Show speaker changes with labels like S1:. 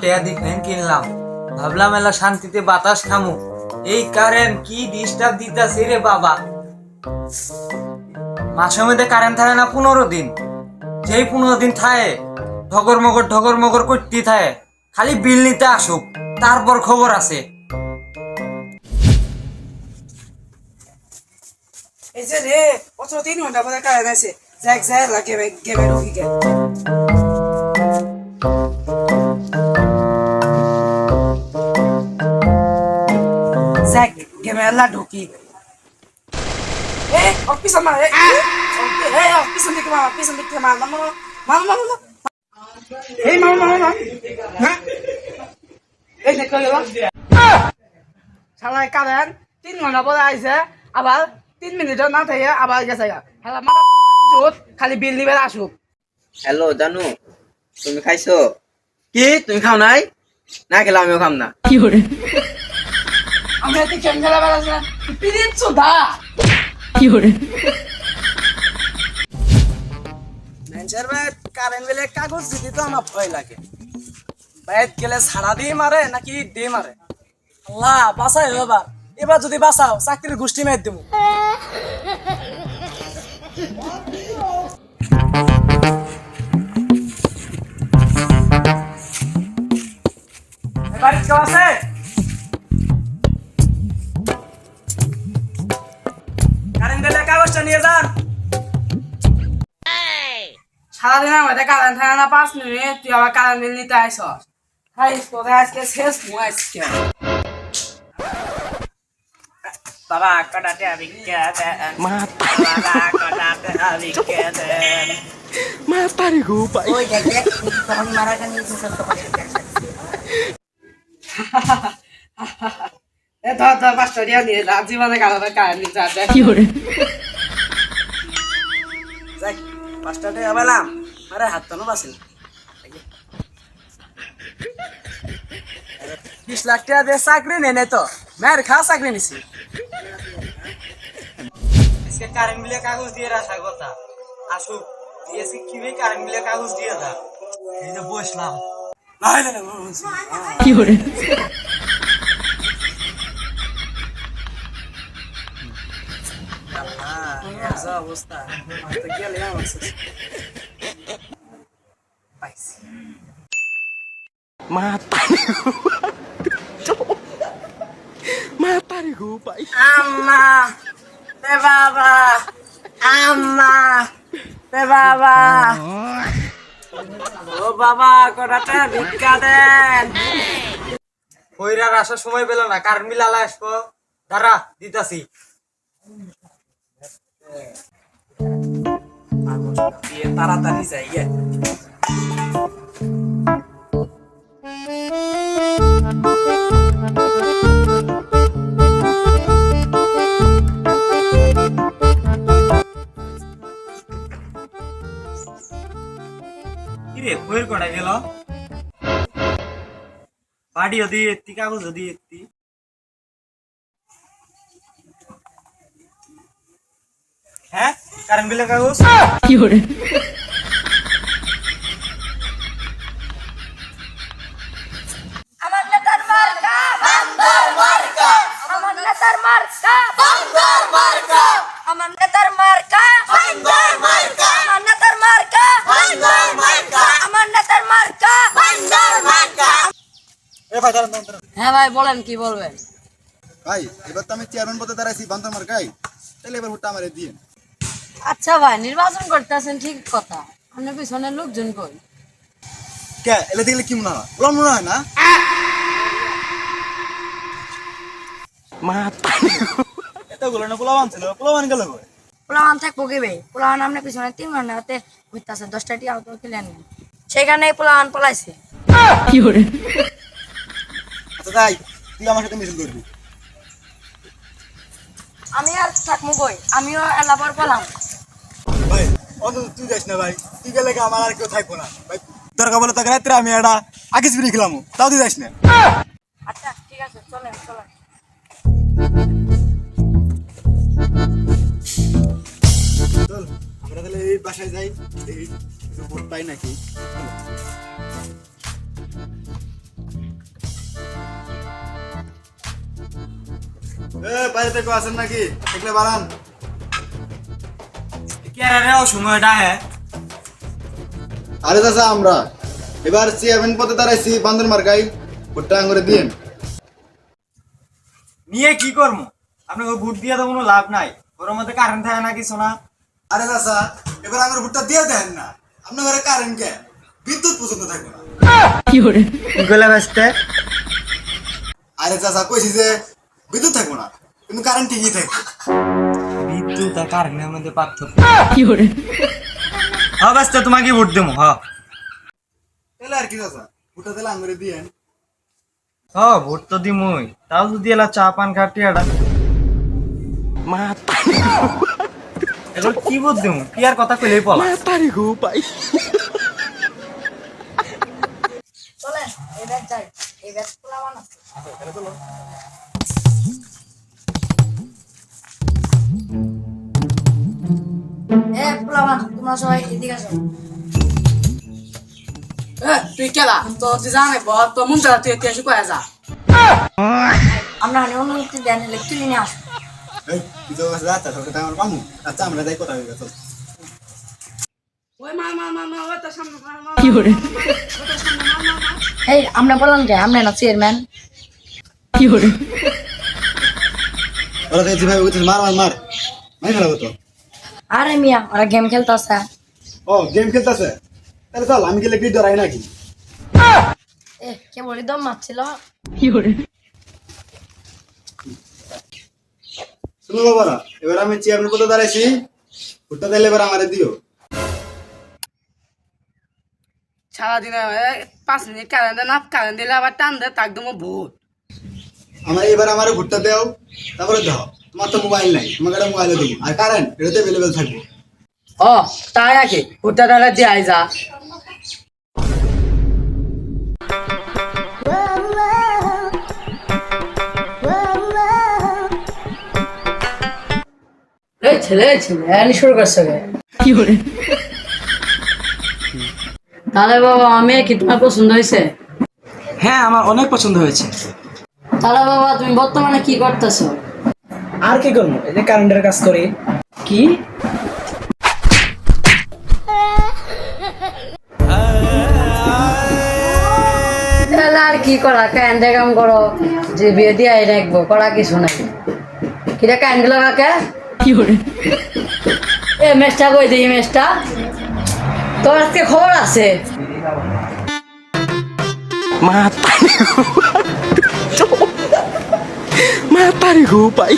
S1: টেয়া দি fan কিনলাম, ভাবলাম এলা শান্তিতে বাতাস খামু। এই কারেন্ট কি ডিস্টার্ব দিতাছে রে বাবা। মাসের মধ্যে কারেন্ট থাকে না 15 দিন, যেই 15 দিন থাকে ঢগর মগর করতে থাকে, খালি বিল নিতে আসুক, তারপর খবর আছে।
S2: এই যে রে অত 3 ঘন্টা পরে কারেন্ট আছে, যাক যাই লাগে গেমে ঢুকি গে। যাক গেমে এলা ঢুকি। অফিস আমার অফিস থেকে মামা, পিছন থেকে মামা মামা মামা মামা এই মামা মামা মামা হ্যাঁ এই দেখো শালা কারেন্ট 3 ঘন্টা পরে আইছে, আবার 3 মিনিটও না থাকে আবার গেছে গা। শালা মাথা চোট, খালি বিল দিবে আসুক।
S3: হ্যালো জানু, তুমি খাইছো? কি তুমি খাও নাই? না খেলে আমিও খাম না।
S2: আমি এতে গেম খেলা বেড়াচ্ছি না, পিরিত সুধা ম্যানেজার ভাই কারেন্ট গেলে কাগজ দিতে তো আমার ভয় লাগে। বাইরে গেলে ছাড়া দিয়ে মারে নাকি দিয়ে মারে। আল্লাহ বাঁচাই এবার, এবার যদি বাঁচাও চাকরির গোষ্ঠী মেয়ে দেবো। এবার কেউ আছে? কারেন্ট গেলে কাগজটা নিয়ে যান। সারাদিন আমাদের কারেন্ট থাকে না, 5 মিনিট তুই আবার কারেন্ট বিল নিতে আইসস। হাই তোদের আজকে শেষ আজকে। বাবা কটাতে আবিকে দেন বাবা কটাতে আবিকে দেন
S4: Matari ko pa.
S5: Uy, gagek, parang marakan yung sa
S2: এ ধর ধর 5টা টাকা নিয়ে যা, জীবনে কারেন্ট নিতে আসবে। যাক 5টা টাকা পেলাম, আরে হাত তো বাঁচিল। 20 লাখ টাকা দিয়ে চাকরি নেই তো, মেয়ের খা চাকরি নিছি।
S1: আজকে কারেন্ট বিলে কাগজ দিয়ে রাখার কথা, আসুক দিয়েছি কিভাবে কারেন্ট বিলে কাগজ দিয়ে দা। এই যে বসলাম,
S2: নাই না অবস্থা গেলে
S4: Matari ko. Matari ko pa.
S2: আম্মা তে বাবা, আম্মা তে বাবা, ও বাবা কটাতে ভিক্ষা দেন।
S1: কইরার আসার সময় পেল না, কারেন্ট বিল আলা আসবো, দাঁড়া দিতাছি।
S2: তাড়াতাড়ি যাই গে।
S1: কিরে কইর কটা গেল? বাড়িও দিয়ে এত্তি, কাগজও দিয়ে এত্তি। হ্যাঁ কারেন্ট বিলের কাগজ
S5: আমার নেতার মার্কা বান্দর মার্কা, আমার নেতার মার্কা বান্দর মার্কা, আমার নেতার মার্কা বান্দর মার্কা, আমার নেতার মার্কা বান্দর মার্কা, আমার নেতার মার্কা বান্দর মার্কা। হ্যাঁ ভাই বলেন কি বলবেন?
S4: ভাই এবার তো আমি চেয়ারম্যান পদে দাঁড়াইছি বান্দর মার্কাই, তাহলে এবার ভোটটা আমারে দিয়ে।
S5: আচ্ছা ভাই নির্বাচন করতেছেন ঠিক কথা, আপনার পিছনে লোকজন কই?
S4: কে এলে দেখলে কি মনে হয়? ওলা মনে হয় না? Matari ko.
S1: এতগুলো না পোলাবান ছিল, পোলাবান গেল কই?
S5: পোলাওয়ান থাকবো কি ভাই? পোলাওয়ান আপনার পিছনে 3 ঘন্টা হাতে ঘুরতেছে, 10টা টিয়া তো কিনে নেন, সেখানে পোলাওয়ান পলাইছে।
S4: আচ্ছা তাই তুই আমার সাথে মিছিল করবি।
S5: আমি আর থাকবো কই, আমিও এলাবার পলাম।
S4: ভাই অন্তত তুই যাস না ভাই, তুই গেলে কি আমার আর কেউ থাকবো না ভাই। দরকার বলে তোকে রাত্রে আমি একটা আকিস বিড়ি খেলাম, তাও তুই যাস না।
S5: আচ্ছা ঠিক আছে চলেন চলেন।
S4: চল আমরা তাহলে এই বাসায় যাই, দেখি কিছু ভোট পাই নাকি। বাড়িতে কেউ আছেন নাকি? দেখলে বাড়ান।
S1: কেরারে সময়টা হ্যাঁ
S4: আরে চাচা আমরা এবার চেয়ারম্যান পদে দাঁড়াইছি বান্দর মার্কাই, ভোটটা আঙুরে দিন।
S1: নিয়ে কি করবো? আপনাকে ভোট দিয়ে তো কোনো লাভ নাই, ওর মধ্যে কারেন্ট থাকে না কিছু না।
S4: আরে চাচা এবার আঙুর ভোটটা দিয়ে দেন না, আপনার ঘরে কারেন্ট কে, বিদ্যুৎ পর্যন্ত থাকবে না।
S1: কি করলে ব্যস্তে?
S4: আরে চাচা কইছি যে বিদ্যুৎ থাকবো না, কিন্তু কারেন্ট ঠিকই থাকবে।
S1: বিদ্যুৎ আর কারেন্টের মধ্যে পার্থক্য কি করে? হ্যাঁ ব্যস্ত তোমাকে ভোট দেবো। হ্যাঁ
S4: তাহলে আর কি চাচা, ভোটটা দিলে আঙুরে দিয়েন।
S1: হ্যাঁ ভোট তো দিমই, তাও যদি এলা চা পান খাটি আডা এগুলো কি ভোট দেবো? কি আর কথা কইলেই পলা।
S5: চলেন এবার যাই, এবার পোলাবান আছে। পোলাবান তোমরা সবাই এদিকে আসো।
S2: তুই কেলা তো তুই জানে তো মন চালা তুই এসে কয়ে যা।
S5: আমরা অনুমতি দেন তুলে নিয়ে আসো।
S4: এই কিছু আছে আচ্ছা তোকে আমার পামু, আচ্ছা আমরা যাই কথা হয়ে গেছে।
S2: ওই মা মা মা মা ওই তো সামনে মা মা
S5: এই আমরা বললাম যে আমরা না চেয়ারম্যান।
S4: ওরা তো যেভাবে বলছিস মার মার মার মাই ফেলাবো তো।
S5: আরে মিয়া ওরা গেম খেলতেছে।
S4: ও গেম খেলতেছে, তাহলে চল আমি গেলে কি ডরাই নাকি?
S5: কে বলি দম মারছিল।
S4: শুনো বাবারা, এবার আমি চেয়ারম্যান পদে দাঁড়াইছি, ভোটটা দিলে এবার আমারে দিও।
S2: সারাদিন 5 মিনিট কারেন্ট দেয় না, কারেন্ট দিলে আবার টান দেয় তাক দমো ভূত।
S4: আমার এবার আমারে ভোটটা দাও, তারপরে দাও। তোমার তো মোবাইল নাই, তোমাকে একটা মোবাইলে দেবো, আর কারেন্ট এটাতে অ্যাভেলেবেল থাকবো।
S2: ও তাই নাকি? ভূতটা তাহলে দিয়ে আই যা। এই ছেলে এনি শুরু করছে কি করে? তাহলে বাবা আমি কি তোমার পছন্দ হয়েছে? হ্যাঁ আমার অনেক পছন্দ হয়েছে। তাহলে বাবা তুমি বর্তমানে কি করতেছো? আর কি করবো, এই যে কারেন্টের কাজ করি। কি? তাহলে আর কি করা, কারেন্টের কাম করো, যে বিয়ে দিয়ে আই রাখবো, করা কিছু নাই। কিরা কারেন্ট লাগাকে কি করে? এ মেসটা কই দিই, মেসটা তোর আজকে খবর আছে।
S6: Mata nih gue, Pak.